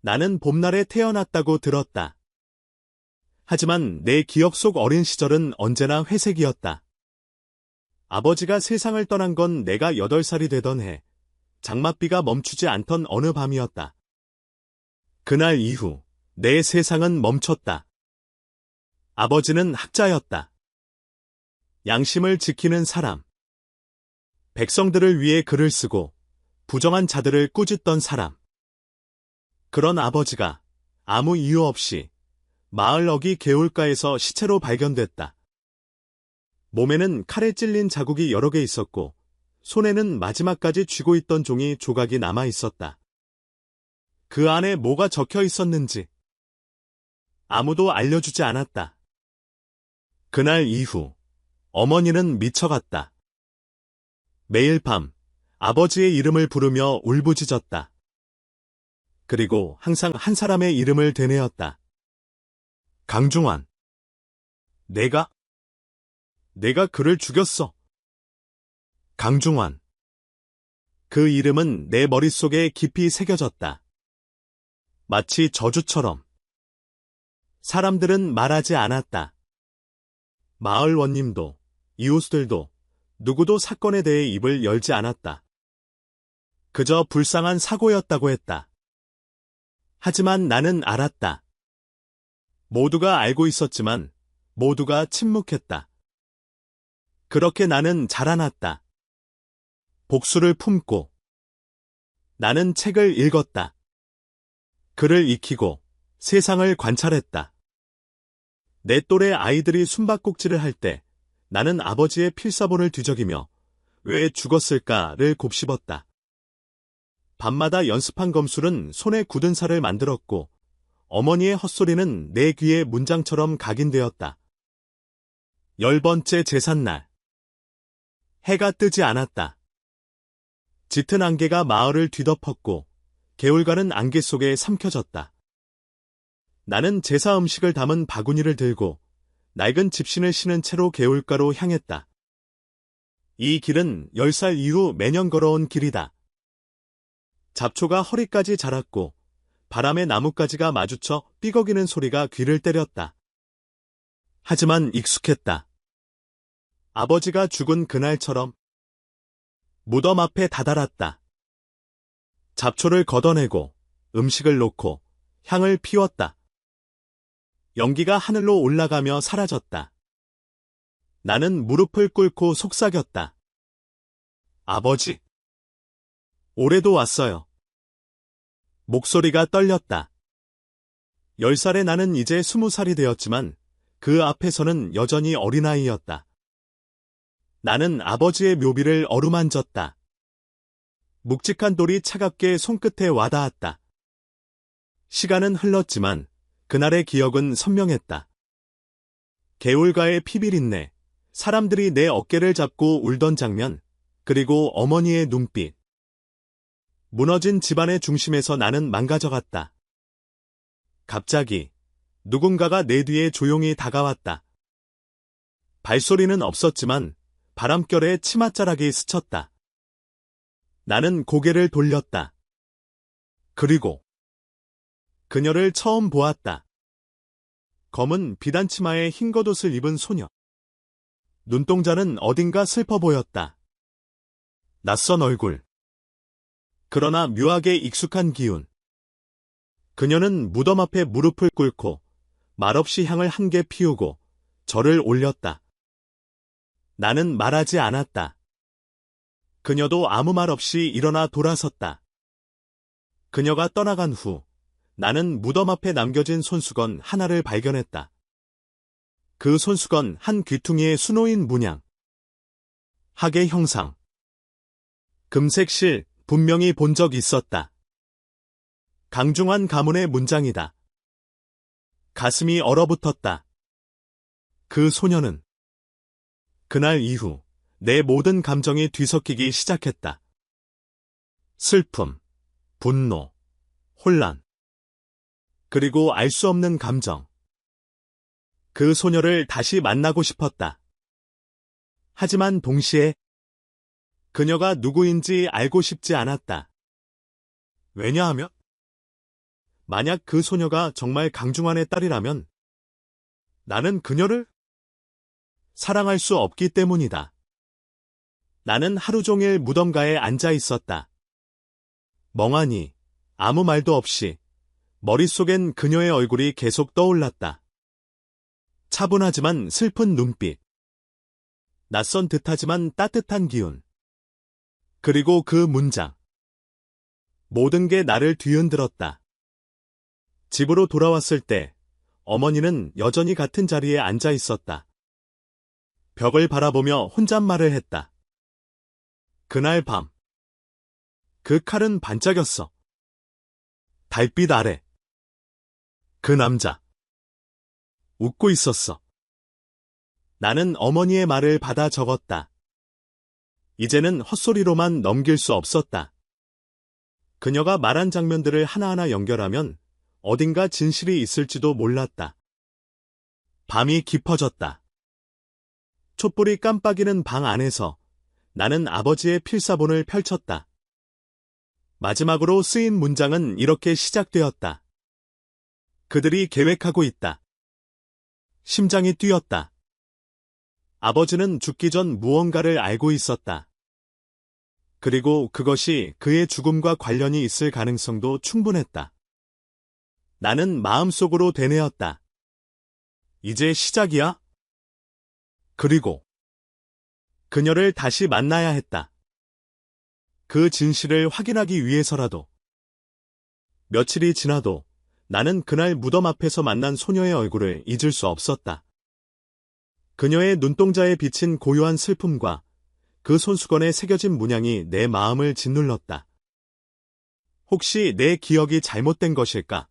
나는 봄날에 태어났다고 들었다. 하지만 내 기억 속 어린 시절은 언제나 회색이었다. 아버지가 세상을 떠난 건 내가 8살이 되던 해, 장맛비가 멈추지 않던 어느 밤이었다. 그날 이후 내 세상은 멈췄다. 아버지는 학자였다. 양심을 지키는 사람. 백성들을 위해 글을 쓰고 부정한 자들을 꾸짖던 사람. 그런 아버지가 아무 이유 없이 마을 어귀 개울가에서 시체로 발견됐다. 몸에는 칼에 찔린 자국이 여러 개 있었고 손에는 마지막까지 쥐고 있던 종이 조각이 남아 있었다. 그 안에 뭐가 적혀 있었는지 아무도 알려주지 않았다. 그날 이후 어머니는 미쳐갔다. 매일 밤 아버지의 이름을 부르며 울부짖었다. 그리고 항상 한 사람의 이름을 되뇌었다. 강중환. 내가 그를 죽였어. 강중환. 그 이름은 내 머릿속에 깊이 새겨졌다. 마치 저주처럼. 사람들은 말하지 않았다. 마을 원님도, 이웃들도, 누구도 사건에 대해 입을 열지 않았다. 그저 불쌍한 사고였다고 했다. 하지만 나는 알았다. 모두가 알고 있었지만 모두가 침묵했다. 그렇게 나는 자라났다. 복수를 품고. 나는 책을 읽었다. 글을 익히고 세상을 관찰했다. 내 또래 아이들이 숨바꼭질을 할 때 나는 아버지의 필사본을 뒤적이며 왜 죽었을까를 곱씹었다. 밤마다 연습한 검술은 손에 굳은 살을 만들었고 어머니의 헛소리는 내 귀에 문장처럼 각인되었다. 10번째 제삿날. 해가 뜨지 않았다. 짙은 안개가 마을을 뒤덮었고 개울가는 안개 속에 삼켜졌다. 나는 제사 음식을 담은 바구니를 들고 낡은 집신을 신은 채로 개울가로 향했다. 이 길은 10살 이후 매년 걸어온 길이다. 잡초가 허리까지 자랐고 바람에 나뭇가지가 마주쳐 삐걱이는 소리가 귀를 때렸다. 하지만 익숙했다. 아버지가 죽은 그날처럼. 무덤 앞에 다다랐다. 잡초를 걷어내고 음식을 놓고 향을 피웠다. 연기가 하늘로 올라가며 사라졌다. 나는 무릎을 꿇고 속삭였다. 아버지. 올해도 왔어요. 목소리가 떨렸다. 10살의 나는 이제 20살이 되었지만 그 앞에서는 여전히 어린아이였다. 나는 아버지의 묘비를 어루만졌다. 묵직한 돌이 차갑게 손끝에 와닿았다. 시간은 흘렀지만 그날의 기억은 선명했다. 개울가의 피비린내, 사람들이 내 어깨를 잡고 울던 장면, 그리고 어머니의 눈빛. 무너진 집안의 중심에서 나는 망가져갔다. 갑자기 누군가가 내 뒤에 조용히 다가왔다. 발소리는 없었지만 바람결에 치맛자락이 스쳤다. 나는 고개를 돌렸다. 그리고 그녀를 처음 보았다. 검은 비단 치마에 흰 겉옷을 입은 소녀. 눈동자는 어딘가 슬퍼 보였다. 낯선 얼굴. 그러나 묘하게 익숙한 기운. 그녀는 무덤 앞에 무릎을 꿇고 말없이 향을 한 개 피우고 절을 올렸다. 나는 말하지 않았다. 그녀도 아무 말 없이 일어나 돌아섰다. 그녀가 떠나간 후 나는 무덤 앞에 남겨진 손수건 하나를 발견했다. 그 손수건 한 귀퉁이에 수놓인 문양. 학의 형상. 금색 실, 분명히 본 적 있었다. 강중환 가문의 문장이다. 가슴이 얼어붙었다. 그 소녀는 그날 이후 내 모든 감정이 뒤섞이기 시작했다. 슬픔, 분노, 혼란, 그리고 알 수 없는 감정. 그 소녀를 다시 만나고 싶었다. 하지만 동시에 그녀가 누구인지 알고 싶지 않았다. 왜냐하면 만약 그 소녀가 정말 강중환의 딸이라면 나는 그녀를 사랑할 수 없기 때문이다. 나는 하루 종일 무덤가에 앉아 있었다. 멍하니 아무 말도 없이 머릿속엔 그녀의 얼굴이 계속 떠올랐다. 차분하지만 슬픈 눈빛. 낯선 듯하지만 따뜻한 기운. 그리고 그 문장. 모든 게 나를 뒤흔들었다. 집으로 돌아왔을 때 어머니는 여전히 같은 자리에 앉아 있었다. 벽을 바라보며 혼잣말을 했다. 그날 밤. 그 칼은 반짝였어. 달빛 아래. 그 남자. 웃고 있었어. 나는 어머니의 말을 받아 적었다. 이제는 헛소리로만 넘길 수 없었다. 그녀가 말한 장면들을 하나하나 연결하면 어딘가 진실이 있을지도 몰랐다. 밤이 깊어졌다. 촛불이 깜빡이는 방 안에서 나는 아버지의 필사본을 펼쳤다. 마지막으로 쓰인 문장은 이렇게 시작되었다. 그들이 계획하고 있다. 심장이 뛰었다. 아버지는 죽기 전 무언가를 알고 있었다. 그리고 그것이 그의 죽음과 관련이 있을 가능성도 충분했다. 나는 마음속으로 되뇌었다. 이제 시작이야? 그리고 그녀를 다시 만나야 했다. 그 진실을 확인하기 위해서라도. 며칠이 지나도 나는 그날 무덤 앞에서 만난 소녀의 얼굴을 잊을 수 없었다. 그녀의 눈동자에 비친 고요한 슬픔과 그 손수건에 새겨진 문양이 내 마음을 짓눌렀다. 혹시 내 기억이 잘못된 것일까?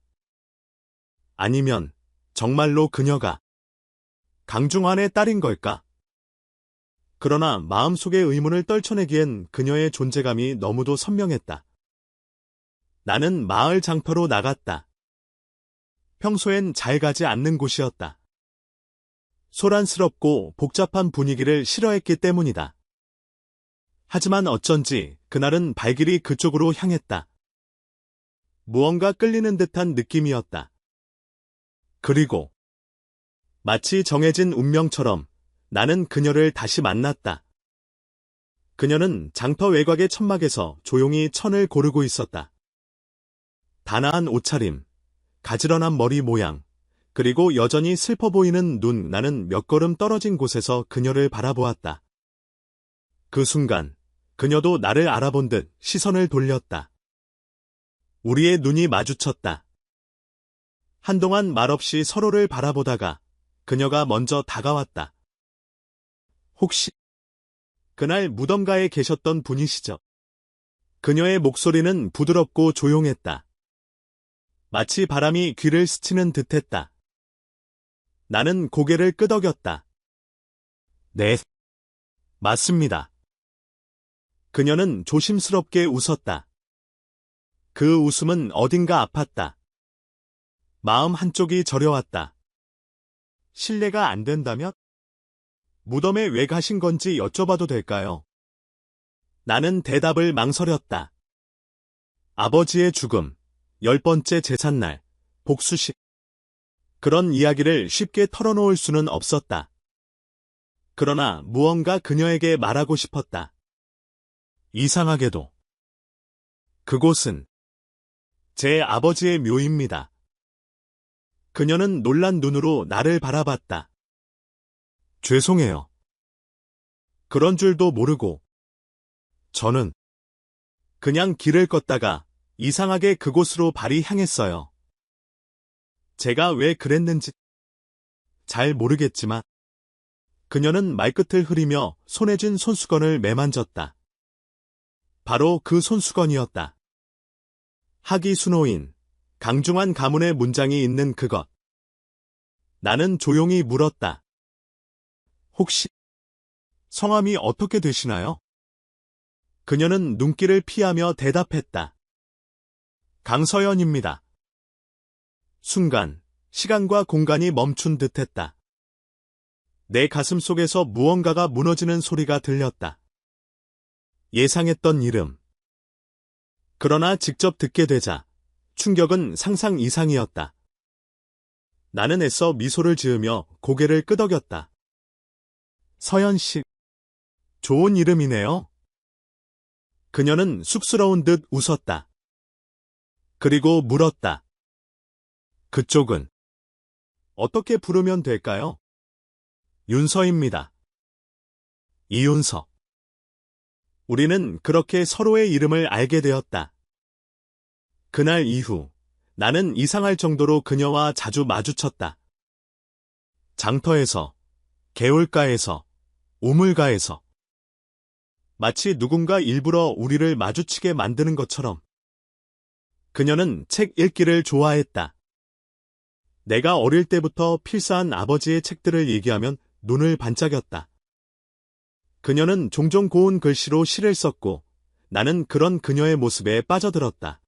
아니면 정말로 그녀가 강중환의 딸인 걸까? 그러나 마음속의 의문을 떨쳐내기엔 그녀의 존재감이 너무도 선명했다. 나는 마을 장터로 나갔다. 평소엔 잘 가지 않는 곳이었다. 소란스럽고 복잡한 분위기를 싫어했기 때문이다. 하지만 어쩐지 그날은 발길이 그쪽으로 향했다. 무언가 끌리는 듯한 느낌이었다. 그리고 마치 정해진 운명처럼 나는 그녀를 다시 만났다. 그녀는 장터 외곽의 천막에서 조용히 천을 고르고 있었다. 단아한 옷차림, 가지런한 머리 모양, 그리고 여전히 슬퍼 보이는 눈. 나는 몇 걸음 떨어진 곳에서 그녀를 바라보았다. 그 순간 그녀도 나를 알아본 듯 시선을 돌렸다. 우리의 눈이 마주쳤다. 한동안 말없이 서로를 바라보다가 그녀가 먼저 다가왔다. 혹시 그날 무덤가에 계셨던 분이시죠? 그녀의 목소리는 부드럽고 조용했다. 마치 바람이 귀를 스치는 듯했다. 나는 고개를 끄덕였다. 네, 맞습니다. 그녀는 조심스럽게 웃었다. 그 웃음은 어딘가 아팠다. 마음 한쪽이 저려왔다. 실례가 안 된다면? 무덤에 왜 가신 건지 여쭤봐도 될까요? 나는 대답을 망설였다. 아버지의 죽음, 10번째 제삿날, 복수식. 그런 이야기를 쉽게 털어놓을 수는 없었다. 그러나 무언가 그녀에게 말하고 싶었다. 이상하게도 그곳은 제 아버지의 묘입니다. 그녀는 놀란 눈으로 나를 바라봤다. 죄송해요. 그런 줄도 모르고 저는 그냥 길을 걷다가 이상하게 그곳으로 발이 향했어요. 제가 왜 그랬는지 잘 모르겠지만 그녀는 말끝을 흐리며 손에 쥔 손수건을 매만졌다. 바로 그 손수건이었다. 하기순호인 강중환 가문의 문장이 있는 그것. 나는 조용히 물었다. 혹시 성함이 어떻게 되시나요? 그녀는 눈길을 피하며 대답했다. 강서연입니다. 순간 시간과 공간이 멈춘 듯했다. 내 가슴 속에서 무언가가 무너지는 소리가 들렸다. 예상했던 이름. 그러나 직접 듣게 되자 충격은 상상 이상이었다. 나는 애써 미소를 지으며 고개를 끄덕였다. 서연 씨. 좋은 이름이네요. 그녀는 쑥스러운 듯 웃었다. 그리고 물었다. 그쪽은 어떻게 부르면 될까요? 윤서입니다. 이윤서. 우리는 그렇게 서로의 이름을 알게 되었다. 그날 이후 나는 이상할 정도로 그녀와 자주 마주쳤다. 장터에서, 개울가에서, 우물가에서. 마치 누군가 일부러 우리를 마주치게 만드는 것처럼. 그녀는 책 읽기를 좋아했다. 내가 어릴 때부터 필사한 아버지의 책들을 얘기하면 눈을 반짝였다. 그녀는 종종 고운 글씨로 시를 썼고 나는 그런 그녀의 모습에 빠져들었다.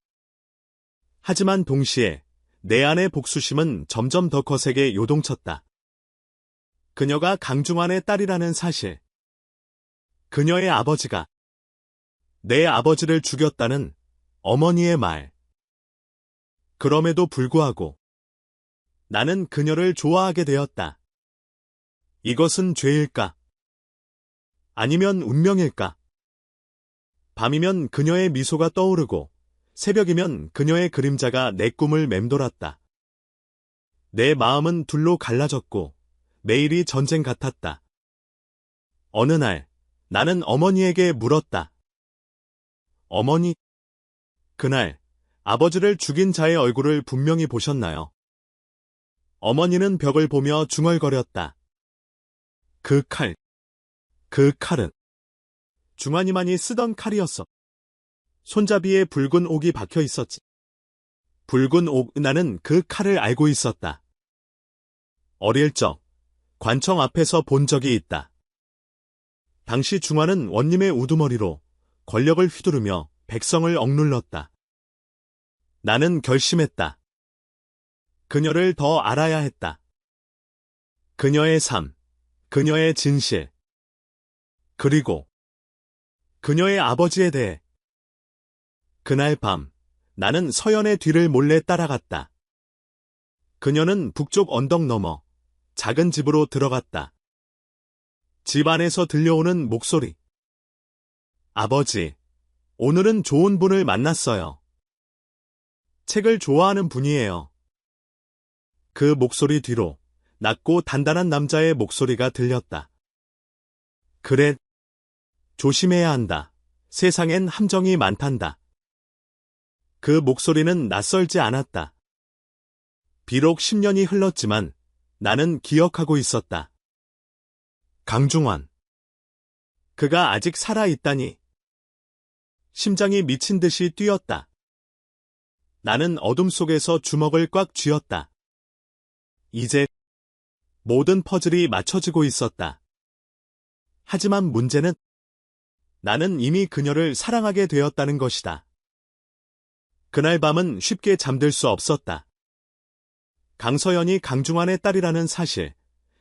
하지만 동시에 내 안의 복수심은 점점 더 거세게 요동쳤다. 그녀가 강중환의 딸이라는 사실. 그녀의 아버지가 내 아버지를 죽였다는 어머니의 말. 그럼에도 불구하고 나는 그녀를 좋아하게 되었다. 이것은 죄일까? 아니면 운명일까? 밤이면 그녀의 미소가 떠오르고 새벽이면 그녀의 그림자가 내 꿈을 맴돌았다. 내 마음은 둘로 갈라졌고 매일이 전쟁 같았다. 어느 날 나는 어머니에게 물었다. 어머니, 그날 아버지를 죽인 자의 얼굴을 분명히 보셨나요? 어머니는 벽을 보며 중얼거렸다. 그 칼은 중환이만이 쓰던 칼이었어. 손잡이에 붉은 옥이 박혀 있었지. 붉은 옥, 나는 그 칼을 알고 있었다. 어릴 적 관청 앞에서 본 적이 있다. 당시 중환은 원님의 우두머리로 권력을 휘두르며 백성을 억눌렀다. 나는 결심했다. 그녀를 더 알아야 했다. 그녀의 삶, 그녀의 진실, 그리고 그녀의 아버지에 대해. 그날 밤 나는 서연의 뒤를 몰래 따라갔다. 그녀는 북쪽 언덕 너머 작은 집으로 들어갔다. 집 안에서 들려오는 목소리. 아버지, 오늘은 좋은 분을 만났어요. 책을 좋아하는 분이에요. 그 목소리 뒤로 낮고 단단한 남자의 목소리가 들렸다. 그래, 조심해야 한다. 세상엔 함정이 많단다. 그 목소리는 낯설지 않았다. 비록 10년이 흘렀지만 나는 기억하고 있었다. 강중환. 그가 아직 살아있다니. 심장이 미친 듯이 뛰었다. 나는 어둠 속에서 주먹을 꽉 쥐었다. 이제 모든 퍼즐이 맞춰지고 있었다. 하지만 문제는 나는 이미 그녀를 사랑하게 되었다는 것이다. 그날 밤은 쉽게 잠들 수 없었다. 강서연이 강중환의 딸이라는 사실,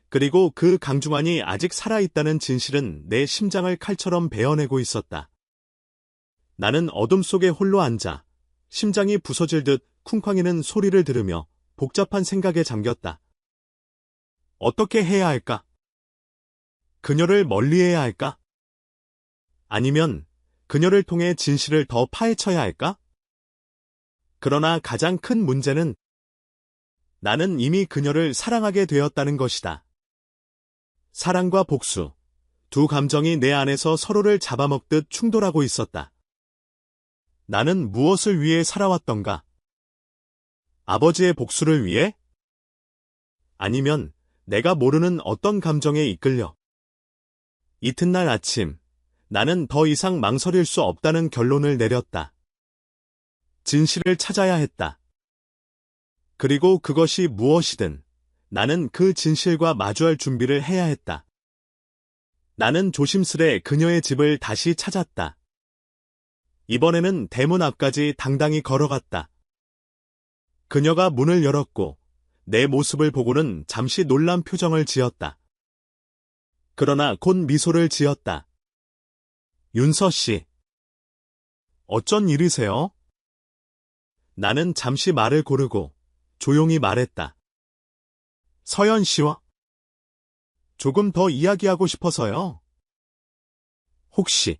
그리고 그 강중환이 아직 살아있다는 진실은 내 심장을 칼처럼 베어내고 있었다. 나는 어둠 속에 홀로 앉아 심장이 부서질 듯 쿵쾅이는 소리를 들으며 복잡한 생각에 잠겼다. 어떻게 해야 할까? 그녀를 멀리해야 할까? 아니면 그녀를 통해 진실을 더 파헤쳐야 할까? 그러나 가장 큰 문제는 나는 이미 그녀를 사랑하게 되었다는 것이다. 사랑과 복수, 두 감정이 내 안에서 서로를 잡아먹듯 충돌하고 있었다. 나는 무엇을 위해 살아왔던가? 아버지의 복수를 위해? 아니면 내가 모르는 어떤 감정에 이끌려? 이튿날 아침, 나는 더 이상 망설일 수 없다는 결론을 내렸다. 진실을 찾아야 했다. 그리고 그것이 무엇이든 나는 그 진실과 마주할 준비를 해야 했다. 나는 조심스레 그녀의 집을 다시 찾았다. 이번에는 대문 앞까지 당당히 걸어갔다. 그녀가 문을 열었고 내 모습을 보고는 잠시 놀란 표정을 지었다. 그러나 곧 미소를 지었다. 윤서 씨. 어쩐 일이세요? 나는 잠시 말을 고르고 조용히 말했다. 서연 씨와 조금 더 이야기하고 싶어서요. 혹시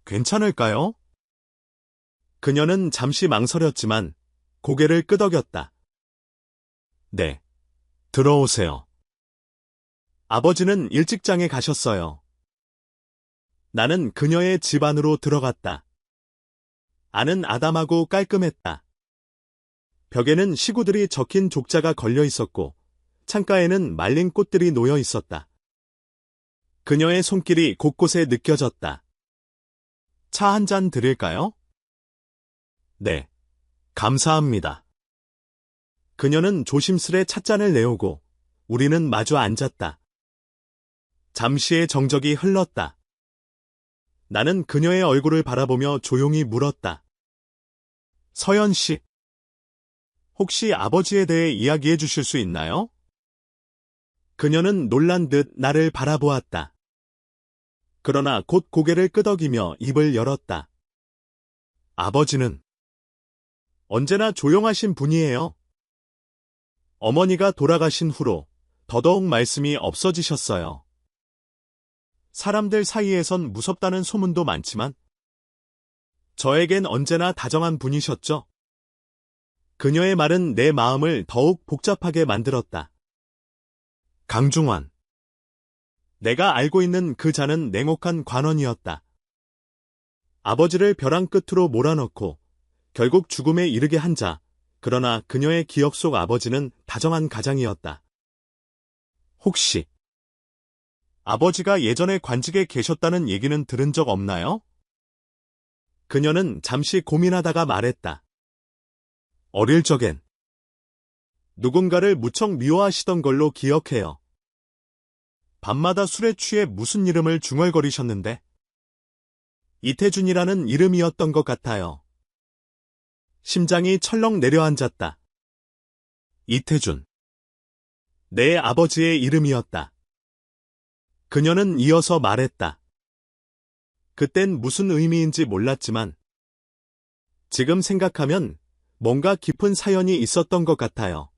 괜찮을까요? 그녀는 잠시 망설였지만 고개를 끄덕였다. 네, 들어오세요. 아버지는 일찍장에 가셨어요. 나는 그녀의 집 안으로 들어갔다. 안은 아담하고 깔끔했다. 벽에는 시구들이 적힌 족자가 걸려 있었고 창가에는 말린 꽃들이 놓여 있었다. 그녀의 손길이 곳곳에 느껴졌다. 차 한 잔 드릴까요? 네, 감사합니다. 그녀는 조심스레 찻잔을 내오고 우리는 마주 앉았다. 잠시의 정적이 흘렀다. 나는 그녀의 얼굴을 바라보며 조용히 물었다. 서연 씨, 혹시 아버지에 대해 이야기해 주실 수 있나요? 그녀는 놀란 듯 나를 바라보았다. 그러나 곧 고개를 끄덕이며 입을 열었다. 아버지는 언제나 조용하신 분이에요. 어머니가 돌아가신 후로 더더욱 말씀이 없어지셨어요. 사람들 사이에선 무섭다는 소문도 많지만 저에겐 언제나 다정한 분이셨죠. 그녀의 말은 내 마음을 더욱 복잡하게 만들었다. 강중환. 내가 알고 있는 그 자는 냉혹한 관원이었다. 아버지를 벼랑 끝으로 몰아넣고 결국 죽음에 이르게 한 자, 그러나 그녀의 기억 속 아버지는 다정한 가장이었다. 혹시 아버지가 예전에 관직에 계셨다는 얘기는 들은 적 없나요? 그녀는 잠시 고민하다가 말했다. 어릴 적엔 누군가를 무척 미워하시던 걸로 기억해요. 밤마다 술에 취해 무슨 이름을 중얼거리셨는데 이태준이라는 이름이었던 것 같아요. 심장이 철렁 내려앉았다. 이태준. 내 아버지의 이름이었다. 그녀는 이어서 말했다. 그땐 무슨 의미인지 몰랐지만 지금 생각하면 뭔가 깊은 사연이 있었던 것 같아요.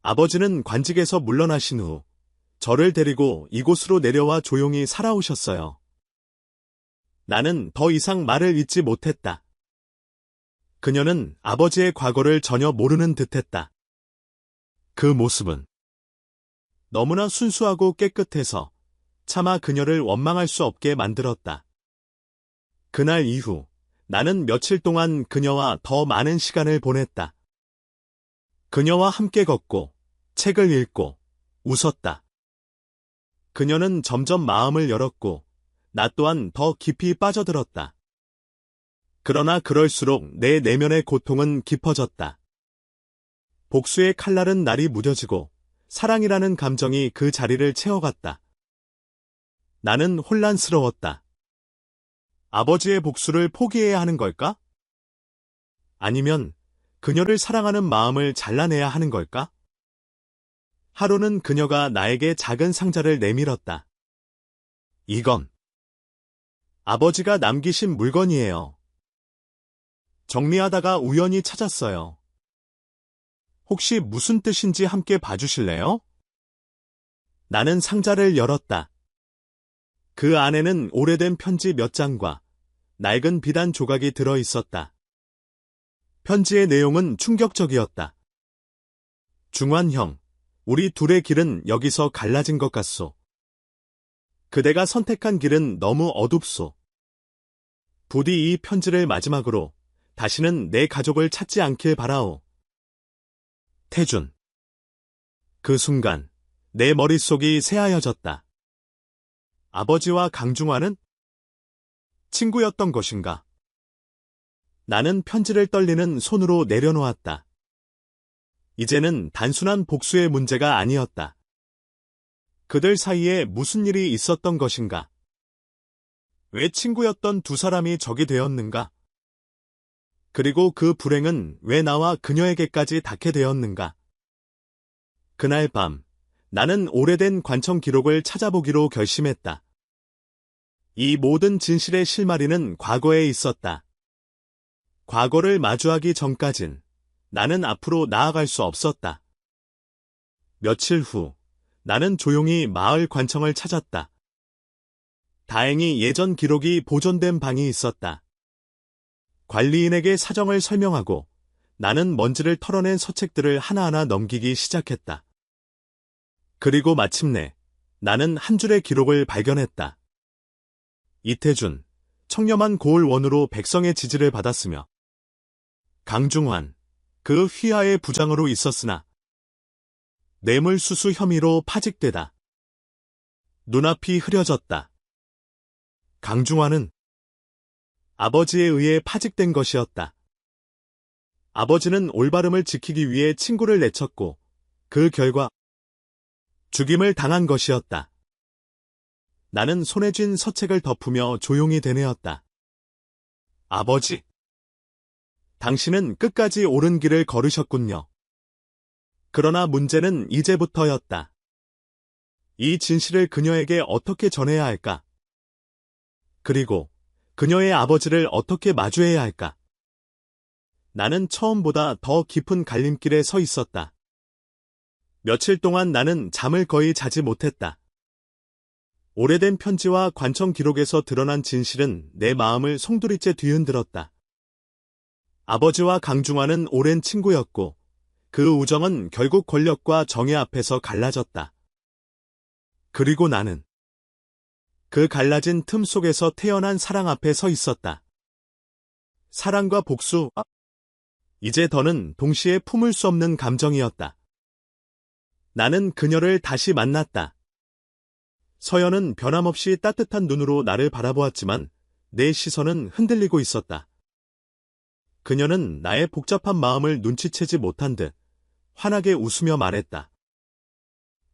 아버지는 관직에서 물러나신 후 저를 데리고 이곳으로 내려와 조용히 살아오셨어요. 나는 더 이상 말을 잇지 못했다. 그녀는 아버지의 과거를 전혀 모르는 듯했다. 그 모습은 너무나 순수하고 깨끗해서 차마 그녀를 원망할 수 없게 만들었다. 그날 이후 나는 며칠 동안 그녀와 더 많은 시간을 보냈다. 그녀와 함께 걷고 책을 읽고 웃었다. 그녀는 점점 마음을 열었고 나 또한 더 깊이 빠져들었다. 그러나 그럴수록 내 내면의 고통은 깊어졌다. 복수의 칼날은 날이 무뎌지고 사랑이라는 감정이 그 자리를 채워갔다. 나는 혼란스러웠다. 아버지의 복수를 포기해야 하는 걸까? 아니면 그녀를 사랑하는 마음을 잘라내야 하는 걸까? 하루는 그녀가 나에게 작은 상자를 내밀었다. 이건 아버지가 남기신 물건이에요. 정리하다가 우연히 찾았어요. 혹시 무슨 뜻인지 함께 봐주실래요? 나는 상자를 열었다. 그 안에는 오래된 편지 몇 장과 낡은 비단 조각이 들어 있었다. 편지의 내용은 충격적이었다. 중환 형, 우리 둘의 길은 여기서 갈라진 것 같소. 그대가 선택한 길은 너무 어둡소. 부디 이 편지를 마지막으로 다시는 내 가족을 찾지 않길 바라오. 태준. 그 순간 내 머릿속이 새하여졌다. 아버지와 강중환은 친구였던 것인가? 나는 편지를 떨리는 손으로 내려놓았다. 이제는 단순한 복수의 문제가 아니었다. 그들 사이에 무슨 일이 있었던 것인가? 왜 친구였던 두 사람이 적이 되었는가? 그리고 그 불행은 왜 나와 그녀에게까지 닿게 되었는가? 그날 밤, 나는 오래된 관청 기록을 찾아보기로 결심했다. 이 모든 진실의 실마리는 과거에 있었다. 과거를 마주하기 전까진 나는 앞으로 나아갈 수 없었다. 며칠 후, 나는 조용히 마을 관청을 찾았다. 다행히 예전 기록이 보존된 방이 있었다. 관리인에게 사정을 설명하고 나는 먼지를 털어낸 서책들을 하나하나 넘기기 시작했다. 그리고 마침내 나는 한 줄의 기록을 발견했다. 이태준, 청렴한 고을원으로 백성의 지지를 받았으며 강중환, 그 휘하의 부장으로 있었으나 뇌물수수 혐의로 파직되다. 눈앞이 흐려졌다. 강중환은 아버지에 의해 파직된 것이었다. 아버지는 올바름을 지키기 위해 친구를 내쳤고 그 결과 죽임을 당한 것이었다. 나는 손에 쥔 서책을 덮으며 조용히 되뇌었다. 아버지, 당신은 끝까지 옳은 길을 걸으셨군요. 그러나 문제는 이제부터였다. 이 진실을 그녀에게 어떻게 전해야 할까? 그리고 그녀의 아버지를 어떻게 마주해야 할까? 나는 처음보다 더 깊은 갈림길에 서 있었다. 며칠 동안 나는 잠을 거의 자지 못했다. 오래된 편지와 관청 기록에서 드러난 진실은 내 마음을 송두리째 뒤흔들었다. 아버지와 강중환은 오랜 친구였고 그 우정은 결국 권력과 정의 앞에서 갈라졌다. 그리고 나는 그 갈라진 틈 속에서 태어난 사랑 앞에 서 있었다. 사랑과 복수, 이제 더는 동시에 품을 수 없는 감정이었다. 나는 그녀를 다시 만났다. 서연은 변함없이 따뜻한 눈으로 나를 바라보았지만 내 시선은 흔들리고 있었다. 그녀는 나의 복잡한 마음을 눈치채지 못한 듯 환하게 웃으며 말했다.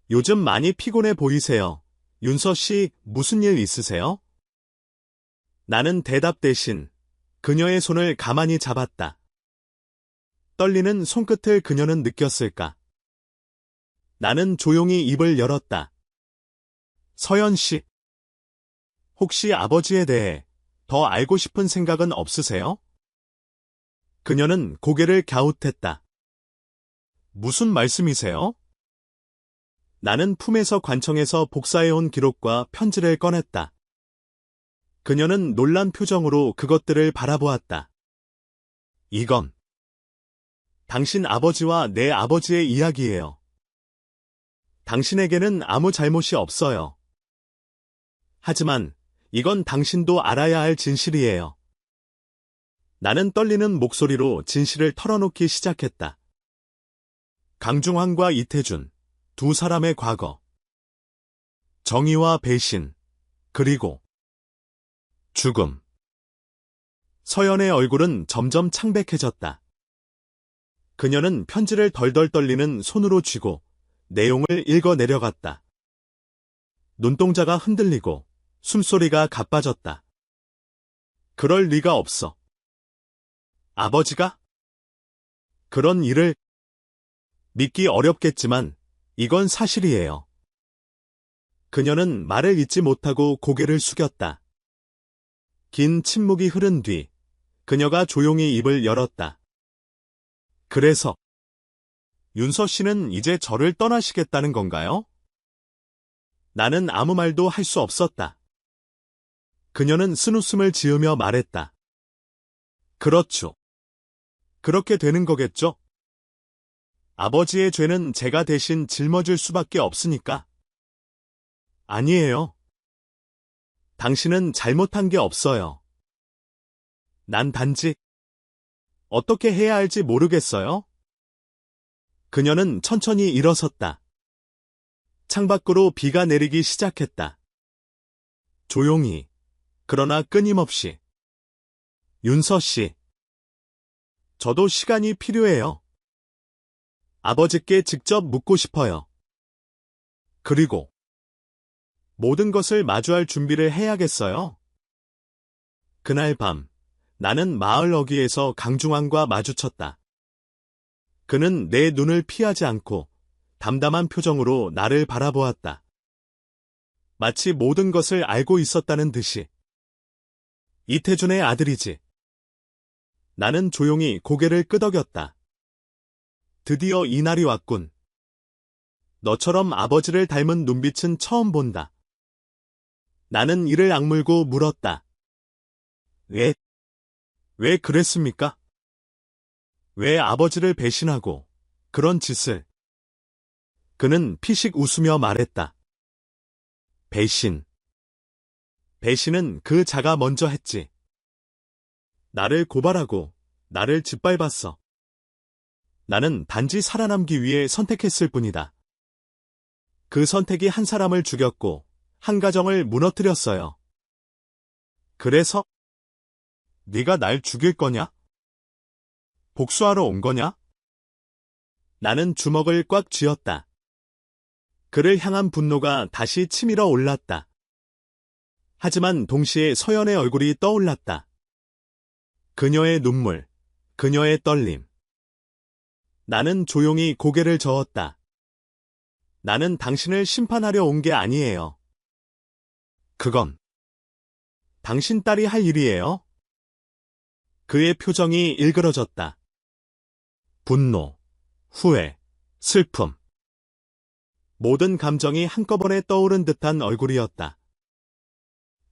요즘 많이 피곤해 보이세요. 윤서 씨, 무슨 일 있으세요? 나는 대답 대신 그녀의 손을 가만히 잡았다. 떨리는 손끝을 그녀는 느꼈을까? 나는 조용히 입을 열었다. 서연 씨, 혹시 아버지에 대해 더 알고 싶은 생각은 없으세요? 그녀는 고개를 갸웃했다. 무슨 말씀이세요? 나는 품에서 관청에서 복사해온 기록과 편지를 꺼냈다. 그녀는 놀란 표정으로 그것들을 바라보았다. 이건 당신 아버지와 내 아버지의 이야기예요. 당신에게는 아무 잘못이 없어요. 하지만 이건 당신도 알아야 할 진실이에요. 나는 떨리는 목소리로 진실을 털어놓기 시작했다. 강중환과 이태준, 두 사람의 과거. 정의와 배신, 그리고 죽음. 서연의 얼굴은 점점 창백해졌다. 그녀는 편지를 덜덜 떨리는 손으로 쥐고 내용을 읽어 내려갔다. 눈동자가 흔들리고 숨소리가 가빠졌다. 그럴 리가 없어. 아버지가? 그런 일을 믿기 어렵겠지만 이건 사실이에요. 그녀는 말을 잇지 못하고 고개를 숙였다. 긴 침묵이 흐른 뒤 그녀가 조용히 입을 열었다. 그래서 윤서 씨는 이제 저를 떠나시겠다는 건가요? 나는 아무 말도 할 수 없었다. 그녀는 쓴웃음을 지으며 말했다. 그렇죠. 그렇게 되는 거겠죠? 아버지의 죄는 제가 대신 짊어질 수밖에 없으니까. 아니에요. 당신은 잘못한 게 없어요. 난 단지 어떻게 해야 할지 모르겠어요. 그녀는 천천히 일어섰다. 창밖으로 비가 내리기 시작했다. 조용히, 그러나 끊임없이. 윤서 씨, 저도 시간이 필요해요. 아버지께 직접 묻고 싶어요. 그리고 모든 것을 마주할 준비를 해야겠어요. 그날 밤, 나는 마을 어귀에서 강중환과 마주쳤다. 그는 내 눈을 피하지 않고 담담한 표정으로 나를 바라보았다. 마치 모든 것을 알고 있었다는 듯이. 이태준의 아들이지. 나는 조용히 고개를 끄덕였다. 드디어 이날이 왔군. 너처럼 아버지를 닮은 눈빛은 처음 본다. 나는 이를 악물고 물었다. 왜 그랬습니까? 왜 아버지를 배신하고 그런 짓을? 그는 피식 웃으며 말했다. 배신. 배신은 그 자가 먼저 했지. 나를 고발하고 나를 짓밟았어. 나는 단지 살아남기 위해 선택했을 뿐이다. 그 선택이 한 사람을 죽였고 한 가정을 무너뜨렸어요. 그래서 네가 날 죽일 거냐? 복수하러 온 거냐? 나는 주먹을 꽉 쥐었다. 그를 향한 분노가 다시 치밀어 올랐다. 하지만 동시에 서연의 얼굴이 떠올랐다. 그녀의 눈물, 그녀의 떨림. 나는 조용히 고개를 저었다. 나는 당신을 심판하려 온 게 아니에요. 그건 당신 딸이 할 일이에요. 그의 표정이 일그러졌다. 분노, 후회, 슬픔. 모든 감정이 한꺼번에 떠오른 듯한 얼굴이었다.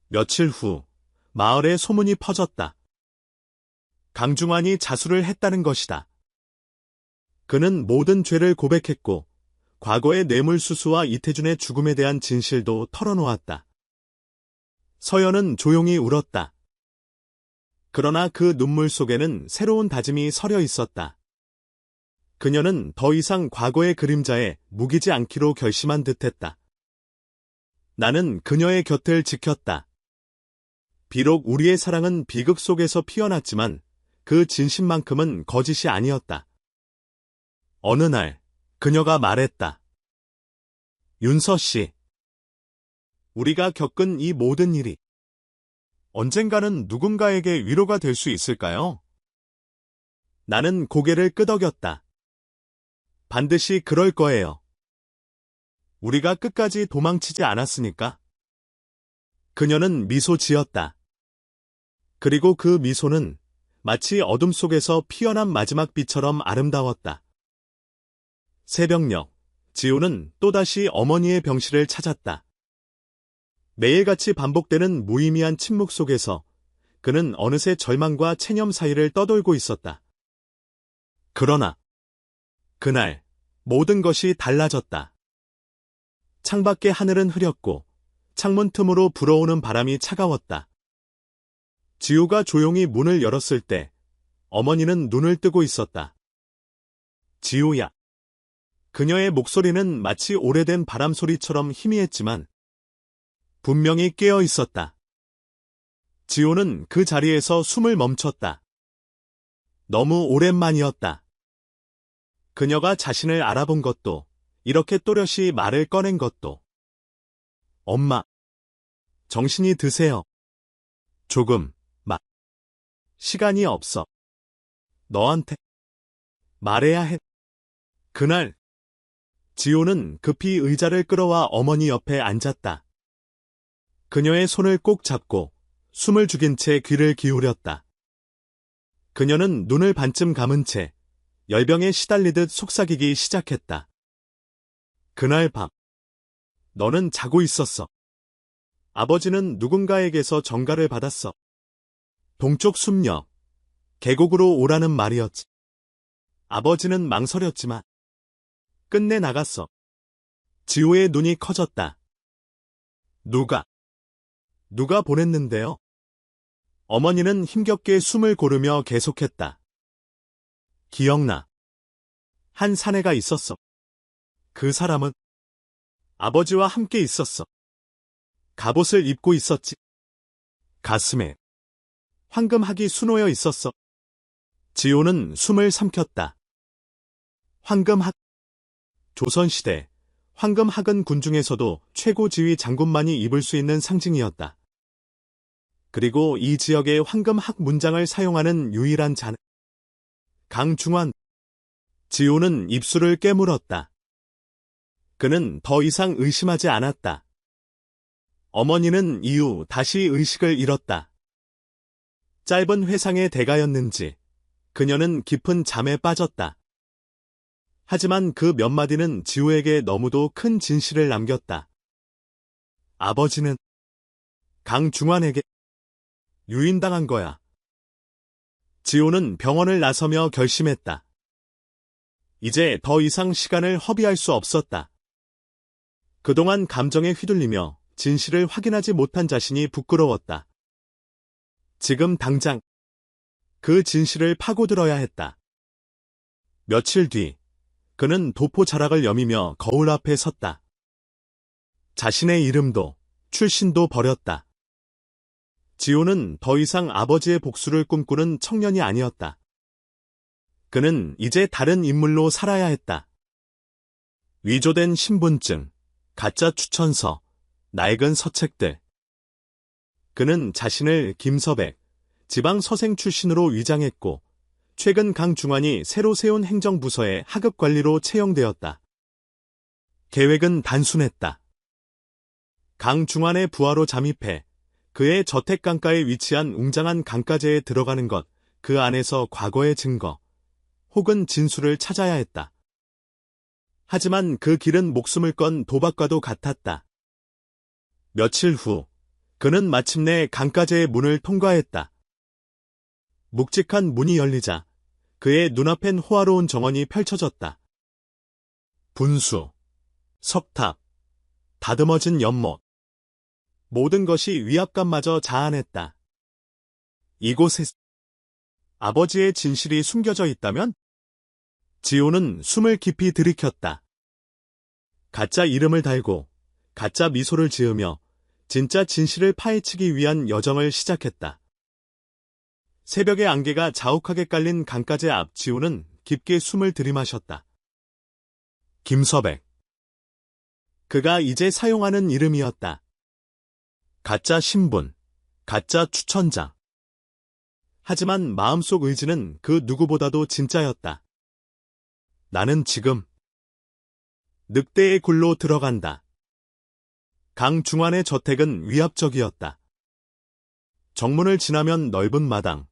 며칠 후, 마을에 소문이 퍼졌다. 강중환이 자수를 했다는 것이다. 그는 모든 죄를 고백했고, 과거의 뇌물수수와 이태준의 죽음에 대한 진실도 털어놓았다. 서연은 조용히 울었다. 그러나 그 눈물 속에는 새로운 다짐이 서려 있었다. 그녀는 더 이상 과거의 그림자에 묵이지 않기로 결심한 듯했다. 나는 그녀의 곁을 지켰다. 비록 우리의 사랑은 비극 속에서 피어났지만 그 진심만큼은 거짓이 아니었다. 어느 날 그녀가 말했다. 윤서 씨, 우리가 겪은 이 모든 일이 언젠가는 누군가에게 위로가 될 수 있을까요? 나는 고개를 끄덕였다. 반드시 그럴 거예요. 우리가 끝까지 도망치지 않았으니까. 그녀는 미소 지었다. 그리고 그 미소는 마치 어둠 속에서 피어난 마지막 빛처럼 아름다웠다. 새벽녘, 지우는 또다시 어머니의 병실을 찾았다. 매일같이 반복되는 무의미한 침묵 속에서 그는 어느새 절망과 체념 사이를 떠돌고 있었다. 그러나 그날 모든 것이 달라졌다. 창밖의 하늘은 흐렸고 창문 틈으로 불어오는 바람이 차가웠다. 지우가 조용히 문을 열었을 때 어머니는 눈을 뜨고 있었다. 지우야. 그녀의 목소리는 마치 오래된 바람 소리처럼 희미했지만 분명히 깨어 있었다. 지우는 그 자리에서 숨을 멈췄다. 너무 오랜만이었다. 그녀가 자신을 알아본 것도, 이렇게 또렷이 말을 꺼낸 것도. 엄마, 정신이 드세요. 조금, 시간이 없어. 너한테 말해야 해. 그날, 지호는 급히 의자를 끌어와 어머니 옆에 앉았다. 그녀의 손을 꼭 잡고 숨을 죽인 채 귀를 기울였다. 그녀는 눈을 반쯤 감은 채 열병에 시달리듯 속삭이기 시작했다. 그날 밤, 너는 자고 있었어. 아버지는 누군가에게서 전가를 받았어. 동쪽 숲옆, 계곡으로 오라는 말이었지. 아버지는 망설였지만 끝내 나갔어. 지호의 눈이 커졌다. 누가 보냈는데요? 어머니는 힘겹게 숨을 고르며 계속했다. 기억나. 한 사내가 있었어. 그 사람은 아버지와 함께 있었어. 갑옷을 입고 있었지. 가슴에 황금학이 수놓여 있었어. 지호는 숨을 삼켰다. 황금학. 조선시대 황금학은 군중에서도 최고 지휘 장군만이 입을 수 있는 상징이었다. 그리고 이 지역의 황금학 문장을 사용하는 유일한 자는 강중환. 지호는 입술을 깨물었다. 그는 더 이상 의심하지 않았다. 어머니는 이후 다시 의식을 잃었다. 짧은 회상의 대가였는지 그녀는 깊은 잠에 빠졌다. 하지만 그 몇 마디는 지우에게 너무도 큰 진실을 남겼다. 아버지는 강중환에게 유인당한 거야. 지우는 병원을 나서며 결심했다. 이제 더 이상 시간을 허비할 수 없었다. 그동안 감정에 휘둘리며 진실을 확인하지 못한 자신이 부끄러웠다. 지금 당장 그 진실을 파고들어야 했다. 며칠 뒤, 그는 도포 자락을 여미며 거울 앞에 섰다. 자신의 이름도 출신도 버렸다. 지호는 더 이상 아버지의 복수를 꿈꾸는 청년이 아니었다. 그는 이제 다른 인물로 살아야 했다. 위조된 신분증, 가짜 추천서, 낡은 서책들. 그는 자신을 김서백, 지방 서생 출신으로 위장했고 최근 강중환이 새로 세운 행정부서의 하급관리로 채용되었다. 계획은 단순했다. 강중환의 부하로 잠입해 그의 저택 강가에 위치한 웅장한 강가제에 들어가는 것, 그 안에서 과거의 증거, 혹은 진술을 찾아야 했다. 하지만 그 길은 목숨을 건 도박과도 같았다. 며칠 후, 그는 마침내 강가제의 문을 통과했다. 묵직한 문이 열리자 그의 눈앞엔 호화로운 정원이 펼쳐졌다. 분수, 석탑, 다듬어진 연못. 모든 것이 위압감마저 자아냈다. 이곳에 아버지의 진실이 숨겨져 있다면? 지호는 숨을 깊이 들이켰다. 가짜 이름을 달고 가짜 미소를 지으며 진짜 진실을 파헤치기 위한 여정을 시작했다. 새벽의 안개가 자욱하게 깔린 강가제 앞 지호는 깊게 숨을 들이마셨다. 김서백. 그가 이제 사용하는 이름이었다. 가짜 신분, 가짜 추천장. 하지만 마음속 의지는 그 누구보다도 진짜였다. 나는 지금 늑대의 굴로 들어간다. 강중환의 저택은 위압적이었다. 정문을 지나면 넓은 마당,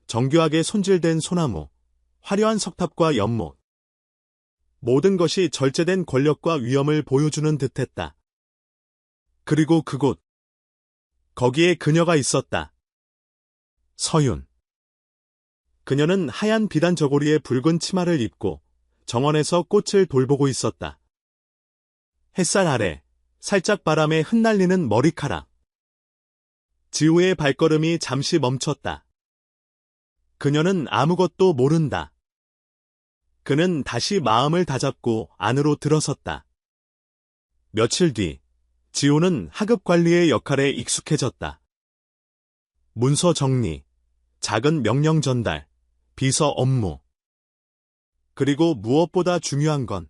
정교하게 손질된 소나무, 화려한 석탑과 연못. 모든 것이 절제된 권력과 위엄을 보여주는 듯했다. 그리고 그곳. 거기에 그녀가 있었다. 서윤. 그녀는 하얀 비단 저고리에 붉은 치마를 입고 정원에서 꽃을 돌보고 있었다. 햇살 아래 살짝 바람에 흩날리는 머리카락. 지우의 발걸음이 잠시 멈췄다. 그녀는 아무것도 모른다. 그는 다시 마음을 다잡고 안으로 들어섰다. 며칠 뒤, 지호는 하급 관리의 역할에 익숙해졌다. 문서 정리, 작은 명령 전달, 비서 업무. 그리고 무엇보다 중요한 건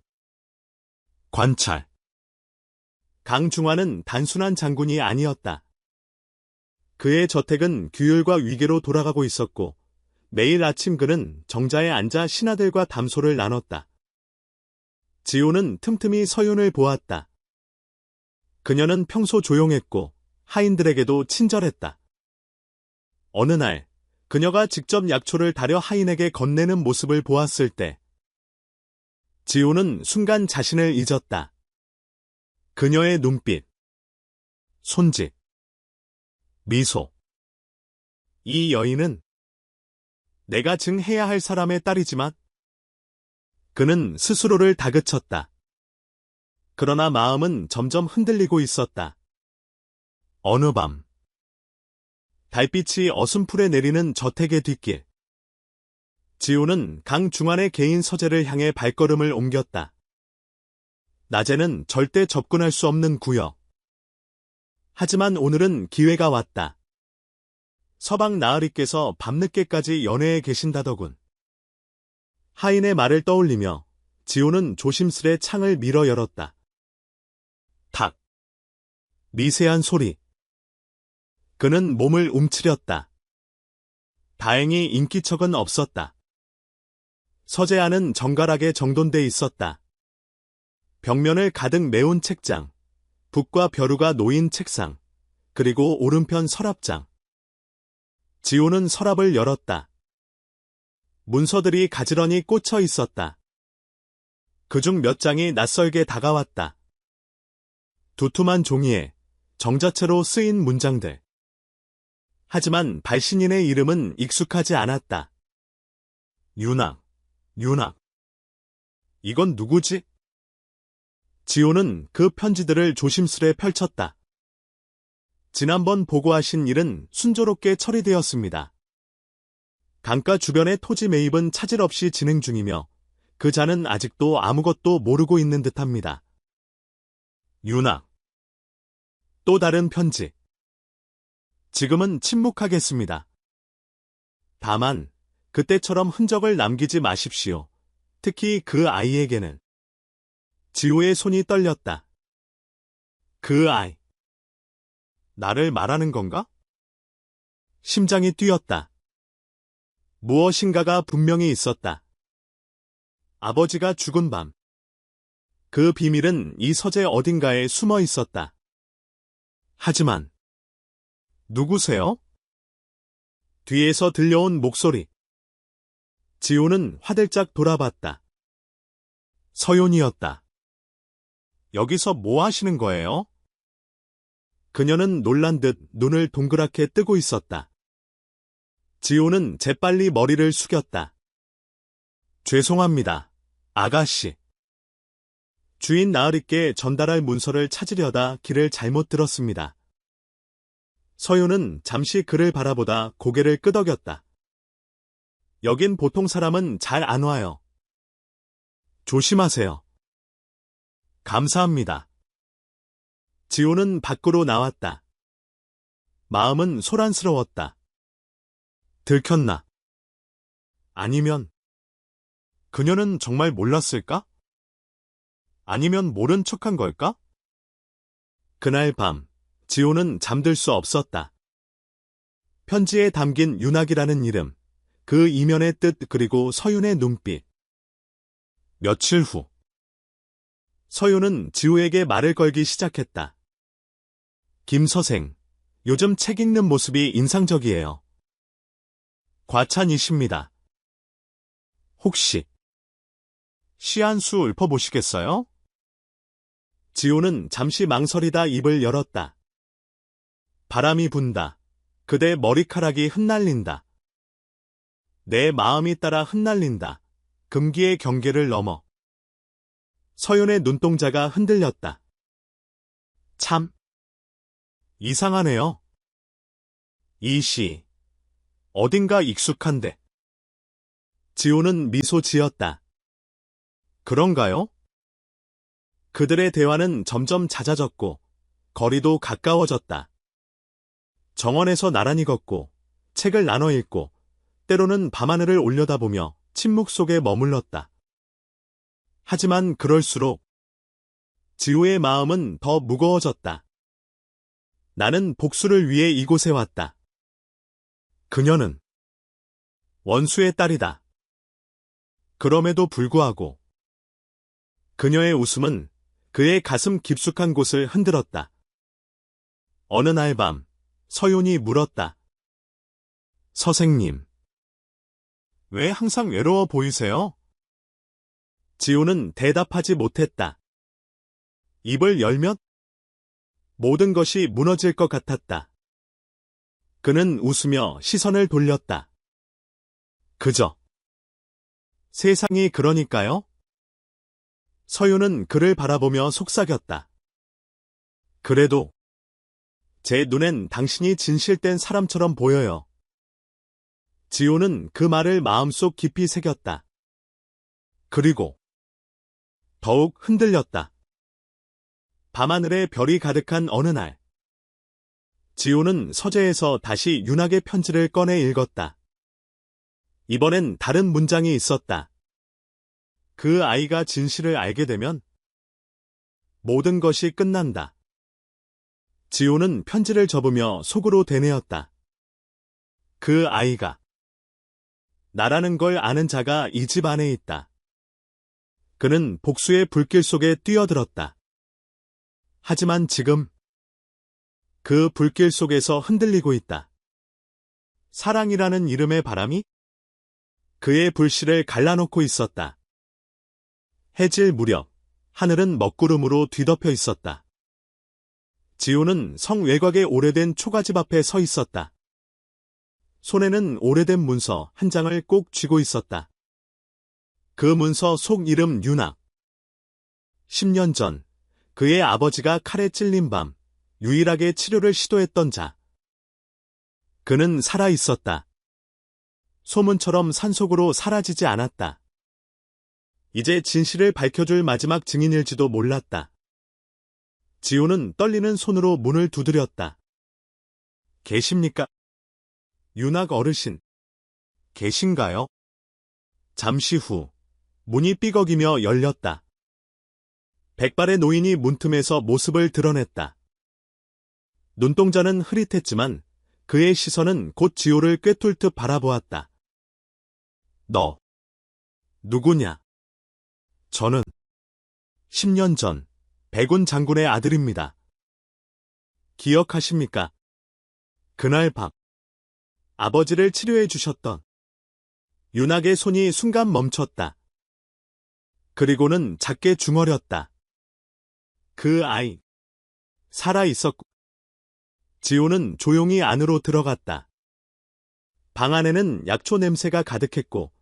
관찰. 강중환은 단순한 장군이 아니었다. 그의 저택은 규율과 위계로 돌아가고 있었고 매일 아침 그는 정자에 앉아 신하들과 담소를 나눴다. 지호는 틈틈이 서윤을 보았다. 그녀는 평소 조용했고 하인들에게도 친절했다. 어느 날 그녀가 직접 약초를 다려 하인에게 건네는 모습을 보았을 때 지호는 순간 자신을 잊었다. 그녀의 눈빛, 손짓, 미소. 이 여인은 내가 증해야 할 사람의 딸이지만 그는 스스로를 다그쳤다. 그러나 마음은 점점 흔들리고 있었다. 어느 밤 달빛이 어슴풀에 내리는 저택의 뒷길. 지호는 강중환의 개인 서재를 향해 발걸음을 옮겼다. 낮에는 절대 접근할 수 없는 구역. 하지만 오늘은 기회가 왔다. 서방 나으리께서 밤늦게까지 연회에 계신다더군. 하인의 말을 떠올리며 지호는 조심스레 창을 밀어 열었다. 탁. 미세한 소리. 그는 몸을 움츠렸다. 다행히 인기척은 없었다. 서재 안은 정갈하게 정돈돼 있었다. 벽면을 가득 메운 책장, 붓과 벼루가 놓인 책상, 그리고 오른편 서랍장. 지호는 서랍을 열었다. 문서들이 가지런히 꽂혀 있었다. 그중 몇 장이 낯설게 다가왔다. 두툼한 종이에 정자체로 쓰인 문장들. 하지만 발신인의 이름은 익숙하지 않았다. 윤학, 윤학. 이건 누구지? 지호는 그 편지들을 조심스레 펼쳤다. 지난번 보고하신 일은 순조롭게 처리되었습니다. 강가 주변의 토지 매입은 차질 없이 진행 중이며 그 자는 아직도 아무것도 모르고 있는 듯합니다. 윤학. 또 다른 편지. 지금은 침묵하겠습니다. 다만 그때처럼 흔적을 남기지 마십시오. 특히 그 아이에게는. 지호의 손이 떨렸다. 그 아이. 나를 말하는 건가? 심장이 뛰었다. 무엇인가가 분명히 있었다. 아버지가 죽은 밤. 그 비밀은 이 서재 어딘가에 숨어 있었다. 하지만 누구세요? 뒤에서 들려온 목소리. 지호는 화들짝 돌아봤다. 서윤이었다. 여기서 뭐 하시는 거예요? 그녀는 놀란 듯 눈을 동그랗게 뜨고 있었다. 지호는 재빨리 머리를 숙였다. 죄송합니다, 아가씨. 주인 나으리께 전달할 문서를 찾으려다 길을 잘못 들었습니다. 서윤은 잠시 그를 바라보다 고개를 끄덕였다. 여긴 보통 사람은 잘 안 와요. 조심하세요. 감사합니다. 지호는 밖으로 나왔다. 마음은 소란스러웠다. 들켰나? 아니면 그녀는 정말 몰랐을까? 아니면 모른 척한 걸까? 그날 밤 지호는 잠들 수 없었다. 편지에 담긴 윤학이라는 이름, 그 이면의 뜻 그리고 서윤의 눈빛. 며칠 후 서윤은 지호에게 말을 걸기 시작했다. 김 선생, 요즘 책 읽는 모습이 인상적이에요. 과찬이십니다. 혹시 시 한 수 읊어보시겠어요? 지호는 잠시 망설이다 입을 열었다. 바람이 분다. 그대 머리카락이 흩날린다. 내 마음이 따라 흩날린다. 금기의 경계를 넘어. 서윤의 눈동자가 흔들렸다. 참 이상하네요. 이 시 어딘가 익숙한데. 지호는 미소 지었다. 그런가요? 그들의 대화는 점점 잦아졌고 거리도 가까워졌다. 정원에서 나란히 걷고 책을 나눠 읽고 때로는 밤하늘을 올려다보며 침묵 속에 머물렀다. 하지만 그럴수록 지호의 마음은 더 무거워졌다. 나는 복수를 위해 이곳에 왔다. 그녀는 원수의 딸이다. 그럼에도 불구하고 그녀의 웃음은 그의 가슴 깊숙한 곳을 흔들었다. 어느 날 밤 서윤이 물었다. 선생님, 왜 항상 외로워 보이세요? 지호는 대답하지 못했다. 입을 열면 모든 것이 무너질 것 같았다. 그는 웃으며 시선을 돌렸다. 그저 세상이 그러니까요? 서윤은 그를 바라보며 속삭였다. 그래도 제 눈엔 당신이 진실된 사람처럼 보여요. 지호는 그 말을 마음속 깊이 새겼다. 그리고 더욱 흔들렸다. 밤하늘에 별이 가득한 어느 날, 지호는 서재에서 다시 윤학의 편지를 꺼내 읽었다. 이번엔 다른 문장이 있었다. 그 아이가 진실을 알게 되면 모든 것이 끝난다. 지호는 편지를 접으며 속으로 되뇌었다. 그 아이가 나라는 걸 아는 자가 이 집 안에 있다. 그는 복수의 불길 속에 뛰어들었다. 하지만 지금 그 불길 속에서 흔들리고 있다. 사랑이라는 이름의 바람이 그의 불씨를 갈라놓고 있었다. 해질 무렵 하늘은 먹구름으로 뒤덮여 있었다. 지우는 성 외곽의 오래된 초가집 앞에 서 있었다. 손에는 오래된 문서 한 장을 꼭 쥐고 있었다. 그 문서 속 이름 윤학. 10년 전 그의 아버지가 칼에 찔린 밤 유일하게 치료를 시도했던 자. 그는 살아 있었다. 소문처럼 산속으로 사라지지 않았다. 이제 진실을 밝혀줄 마지막 증인일지도 몰랐다. 지우는 떨리는 손으로 문을 두드렸다. 계십니까? 윤학 어르신. 계신가요? 잠시 후 문이 삐걱이며 열렸다. 백발의 노인이 문틈에서 모습을 드러냈다. 눈동자는 흐릿했지만 그의 시선은 곧 지호를 꿰뚫듯 바라보았다. 너, 누구냐? 저는 10년 전 백운 장군의 아들입니다. 기억하십니까? 그날 밤 아버지를 치료해 주셨던. 윤학의 손이 순간 멈췄다. 그리고는 작게 중얼였다. 그 아이, 살아 있었고. 지호는 조용히 안으로 들어갔다. 방 안에는 약초 냄새가 가득했고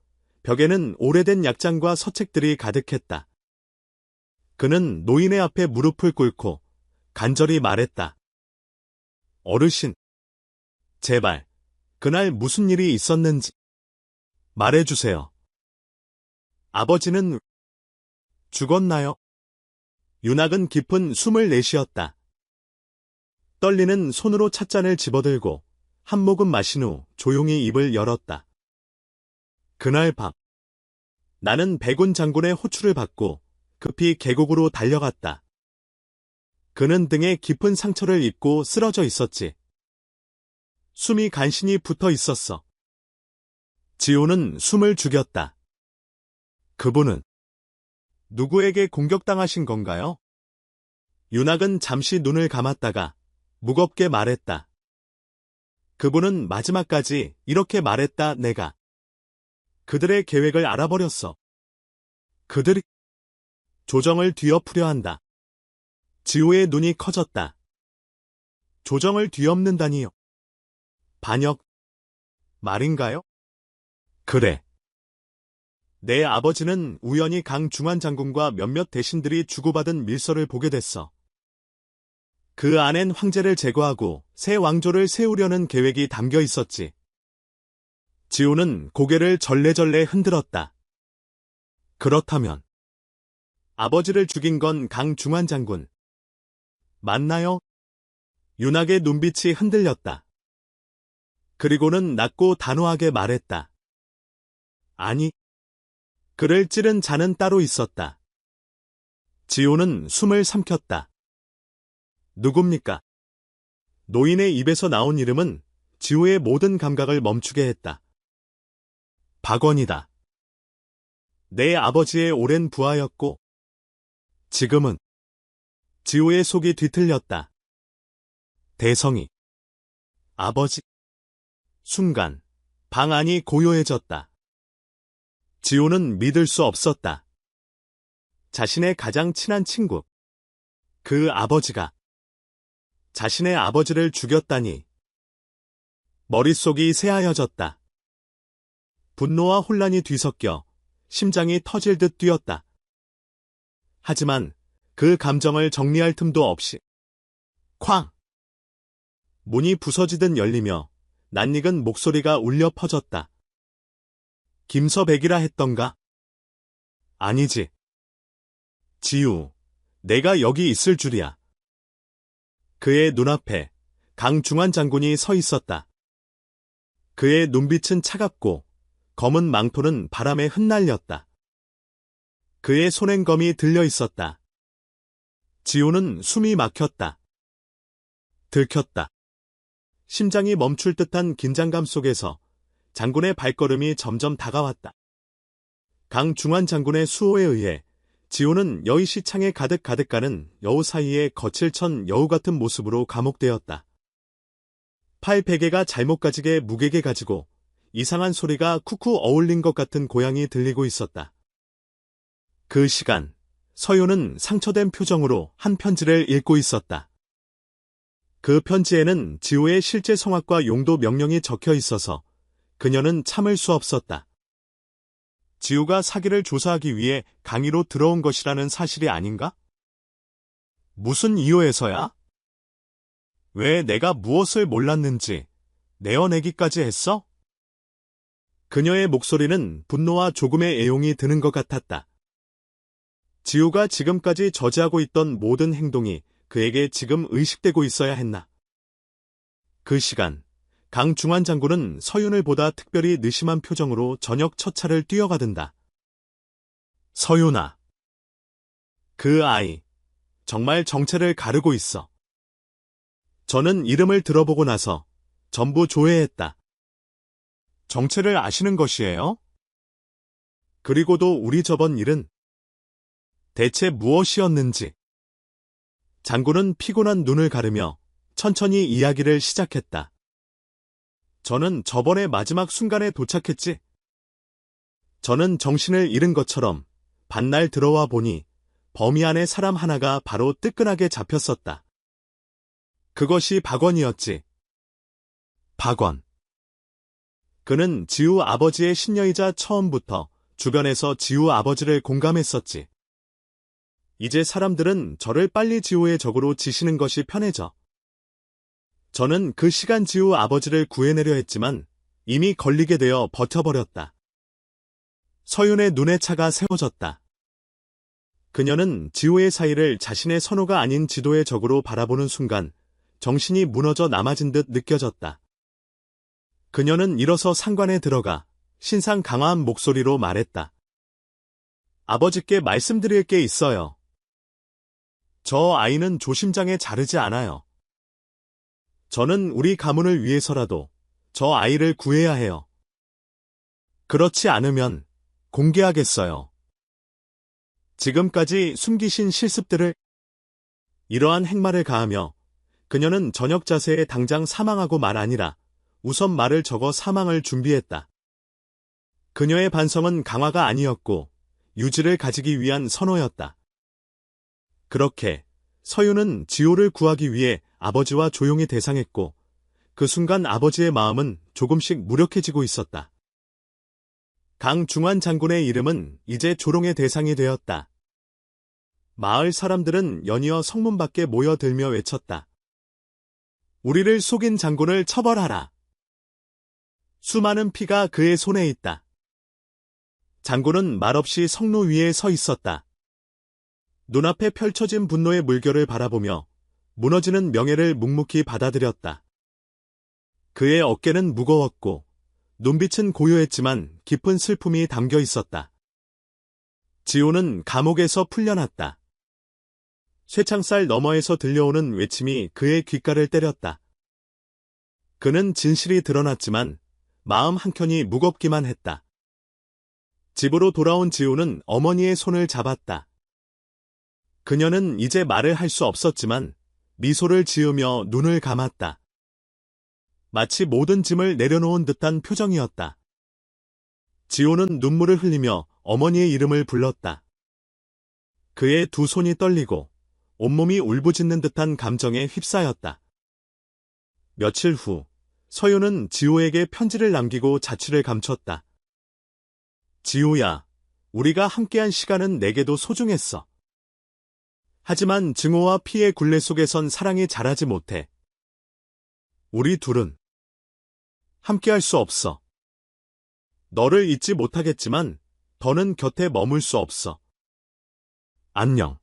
벽에는 오래된 약장과 서책들이 가득했다. 그는 노인의 앞에 무릎을 꿇고 간절히 말했다. 어르신, 제발 그날 무슨 일이 있었는지 말해주세요. 아버지는 죽었나요? 윤학은 깊은 숨을 내쉬었다. 떨리는 손으로 찻잔을 집어들고 한 모금 마신 후 조용히 입을 열었다. 그날 밤 나는 백운 장군의 호출을 받고 급히 계곡으로 달려갔다. 그는 등에 깊은 상처를 입고 쓰러져 있었지. 숨이 간신히 붙어 있었어. 지호는 숨을 죽였다. 그분은 누구에게 공격당하신 건가요? 윤학은 잠시 눈을 감았다가 무겁게 말했다. 그분은 마지막까지 이렇게 말했다. 내가 그들의 계획을 알아버렸어. 그들이 조정을 뒤엎으려 한다. 지호의 눈이 커졌다. 조정을 뒤엎는다니요. 반역 말인가요? 그래. 내 아버지는 우연히 강중환 장군과 몇몇 대신들이 주고받은 밀서를 보게 됐어. 그 안엔 황제를 제거하고 새 왕조를 세우려는 계획이 담겨 있었지. 지호는 고개를 절레절레 흔들었다. 그렇다면 아버지를 죽인 건 강중환 장군 맞나요? 윤학의 눈빛이 흔들렸다. 그리고는 낮고 단호하게 말했다. 아니, 그를 찌른 자는 따로 있었다. 지호는 숨을 삼켰다. 누굽니까? 노인의 입에서 나온 이름은 지호의 모든 감각을 멈추게 했다. 박원이다. 내 아버지의 오랜 부하였고 지금은 지호의 속이 뒤틀렸다. 대성이 아버지. 순간 방 안이 고요해졌다. 지호는 믿을 수 없었다. 자신의 가장 친한 친구, 그 아버지가 자신의 아버지를 죽였다니. 머릿속이 새하여졌다. 분노와 혼란이 뒤섞여 심장이 터질 듯 뛰었다. 하지만 그 감정을 정리할 틈도 없이 쾅! 문이 부서지듯 열리며 낯익은 목소리가 울려 퍼졌다. 김서백이라 했던가? 아니지. 지우, 내가 여기 있을 줄이야. 그의 눈앞에 강중환 장군이 서 있었다. 그의 눈빛은 차갑고 검은 망토는 바람에 흩날렸다. 그의 손행검이 들려 있었다. 지호는 숨이 막혔다. 들켰다. 심장이 멈출 듯한 긴장감 속에서 장군의 발걸음이 점점 다가왔다. 강중환 장군의 수호에 의해 지호는 여의시 창에 가득 가는 여우 사이에 거칠천 여우 같은 모습으로 감옥되었다. 팔 베개가 잘못 가지게 무게게 가지고 이상한 소리가 쿡쿡 어울린 것 같은 고향이 들리고 있었다. 그 시간, 서윤은 상처된 표정으로 한 편지를 읽고 있었다. 그 편지에는 지호의 실제 성악과 용도 명령이 적혀 있어서 그녀는 참을 수 없었다. 지호가 사기를 조사하기 위해 강의로 들어온 것이라는 사실이 아닌가? 무슨 이유에서야? 왜 내가 무엇을 몰랐는지 내어내기까지 했어? 그녀의 목소리는 분노와 조금의 애용이 드는 것 같았다. 지우가 지금까지 저지하고 있던 모든 행동이 그에게 지금 의식되고 있어야 했나? 그 시간, 강중환 장군은 서윤을 보다 특별히 느심한 표정으로 저녁 첫 차를 뛰어가든다. 서윤아. 그 아이, 정말 정체를 가르고 있어. 저는 이름을 들어보고 나서 전부 조회했다. 정체를 아시는 것이에요? 그리고도 우리 저번 일은 대체 무엇이었는지. 장군은 피곤한 눈을 가르며 천천히 이야기를 시작했다. 저는 저번에 마지막 순간에 도착했지. 저는 정신을 잃은 것처럼 반날 들어와 보니 범위 안에 사람 하나가 바로 뜨끈하게 잡혔었다. 그것이 박원이었지. 박원. 그는 지우 아버지의 신녀이자 처음부터 주변에서 지우 아버지를 공감했었지. 이제 사람들은 저를 빨리 지우의 적으로 지시는 것이 편해져. 저는 그 시간 지우 아버지를 구해내려 했지만 이미 걸리게 되어 버텨버렸다. 서윤의 눈에 차가 세워졌다. 그녀는 지우의 사이를 자신의 선호가 아닌 지도의 적으로 바라보는 순간 정신이 무너져 남아진 듯 느껴졌다. 그녀는 일어서 상관에 들어가 신상 강화한 목소리로 말했다. 아버지께 말씀드릴 게 있어요. 저 아이는 조심장에 자르지 않아요. 저는 우리 가문을 위해서라도 저 아이를 구해야 해요. 그렇지 않으면 공개하겠어요. 지금까지 숨기신 실습들을. 이러한 행마를 가하며 그녀는 저녁 자세에 당장 사망하고 말 아니라 우선 말을 적어 사망을 준비했다. 그녀의 반성은 강화가 아니었고 유지를 가지기 위한 선호였다. 그렇게 서윤은 지호를 구하기 위해 아버지와 조용히 대상했고 그 순간 아버지의 마음은 조금씩 무력해지고 있었다. 강중환 장군의 이름은 이제 조롱의 대상이 되었다. 마을 사람들은 연이어 성문 밖에 모여들며 외쳤다. 우리를 속인 장군을 처벌하라. 수많은 피가 그의 손에 있다. 장군은 말없이 성로 위에 서 있었다. 눈앞에 펼쳐진 분노의 물결을 바라보며 무너지는 명예를 묵묵히 받아들였다. 그의 어깨는 무거웠고 눈빛은 고요했지만 깊은 슬픔이 담겨 있었다. 지호는 감옥에서 풀려났다. 쇠창살 너머에서 들려오는 외침이 그의 귓가를 때렸다. 그는 진실이 드러났지만 마음 한켠이 무겁기만 했다. 집으로 돌아온 지호는 어머니의 손을 잡았다. 그녀는 이제 말을 할 수 없었지만 미소를 지으며 눈을 감았다. 마치 모든 짐을 내려놓은 듯한 표정이었다. 지호는 눈물을 흘리며 어머니의 이름을 불렀다. 그의 두 손이 떨리고 온몸이 울부짖는 듯한 감정에 휩싸였다. 며칠 후 서윤은 지호에게 편지를 남기고 자취를 감췄다. 지호야, 우리가 함께한 시간은 내게도 소중했어. 하지만 증오와 피해 굴레 속에선 사랑이 자라지 못해. 우리 둘은 함께할 수 없어. 너를 잊지 못하겠지만 더는 곁에 머물 수 없어. 안녕.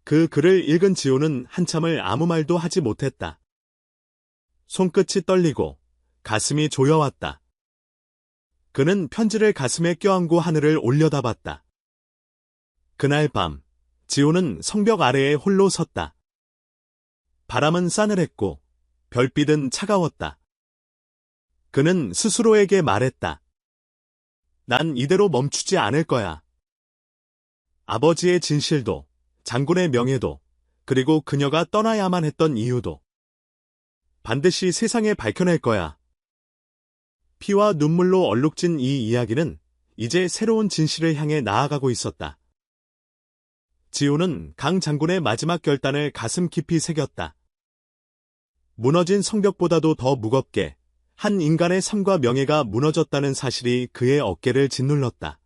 그 글을 읽은 지호는 한참을 아무 말도 하지 못했다. 손끝이 떨리고 가슴이 조여왔다. 그는 편지를 가슴에 껴안고 하늘을 올려다봤다. 그날 밤 지호는 성벽 아래에 홀로 섰다. 바람은 싸늘했고 별빛은 차가웠다. 그는 스스로에게 말했다. 난 이대로 멈추지 않을 거야. 아버지의 진실도, 장군의 명예도, 그리고 그녀가 떠나야만 했던 이유도 반드시 세상에 밝혀낼 거야. 피와 눈물로 얼룩진 이 이야기는 이제 새로운 진실을 향해 나아가고 있었다. 지호는 강 장군의 마지막 결단을 가슴 깊이 새겼다. 무너진 성벽보다도 더 무겁게 한 인간의 삶과 명예가 무너졌다는 사실이 그의 어깨를 짓눌렀다.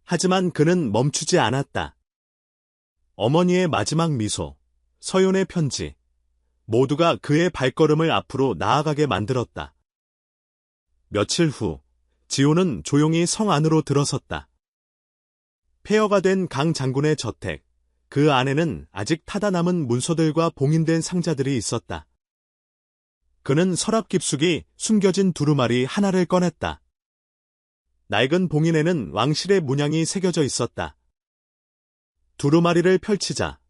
하지만 그는 멈추지 않았다. 어머니의 마지막 미소, 서윤의 편지, 모두가 그의 발걸음을 앞으로 나아가게 만들었다. 며칠 후, 지호는 조용히 성 안으로 들어섰다. 폐허가 된 강 장군의 저택, 그 안에는 아직 타다 남은 문서들과 봉인된 상자들이 있었다. 그는 서랍 깊숙이 숨겨진 두루마리 하나를 꺼냈다. 낡은 봉인에는 왕실의 문양이 새겨져 있었다. 두루마리를 펼치자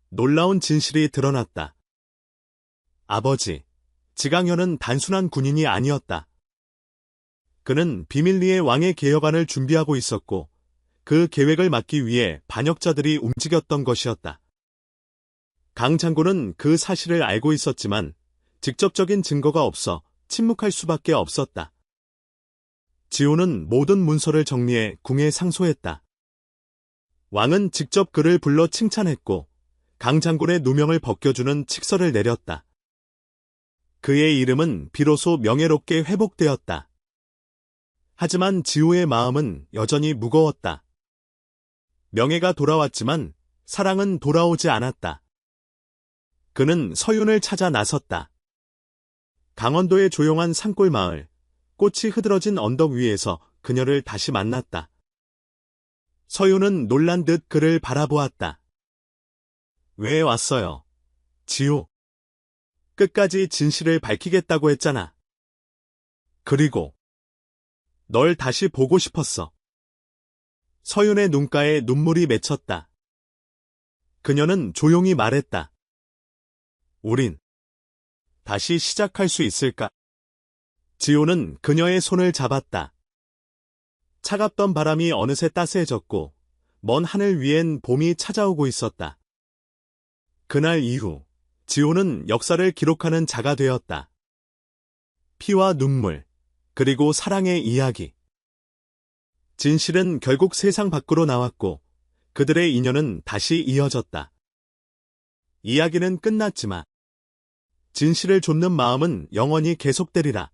놀라운 진실이 드러났다. 아버지, 지강현은 단순한 군인이 아니었다. 그는 비밀리에 왕의 개혁안을 준비하고 있었고 그 계획을 막기 위해 반역자들이 움직였던 것이었다. 강 장군은 그 사실을 알고 있었지만 직접적인 증거가 없어 침묵할 수밖에 없었다. 지호는 모든 문서를 정리해 궁에 상소했다. 왕은 직접 그를 불러 칭찬했고 강 장군의 누명을 벗겨주는 칙서를 내렸다. 그의 이름은 비로소 명예롭게 회복되었다. 하지만 지호의 마음은 여전히 무거웠다. 명예가 돌아왔지만 사랑은 돌아오지 않았다. 그는 서윤을 찾아 나섰다. 강원도의 조용한 산골 마을, 꽃이 흐드러진 언덕 위에서 그녀를 다시 만났다. 서윤은 놀란 듯 그를 바라보았다. 왜 왔어요? 지호. 끝까지 진실을 밝히겠다고 했잖아. 그리고 널 다시 보고 싶었어. 서윤의 눈가에 눈물이 맺혔다. 그녀는 조용히 말했다. 우린 다시 시작할 수 있을까? 지호는 그녀의 손을 잡았다. 차갑던 바람이 어느새 따스해졌고 먼 하늘 위엔 봄이 찾아오고 있었다. 그날 이후 지호는 역사를 기록하는 자가 되었다. 피와 눈물, 그리고 사랑의 이야기. 진실은 결국 세상 밖으로 나왔고 그들의 인연은 다시 이어졌다. 이야기는 끝났지만 진실을 좇는 마음은 영원히 계속되리라.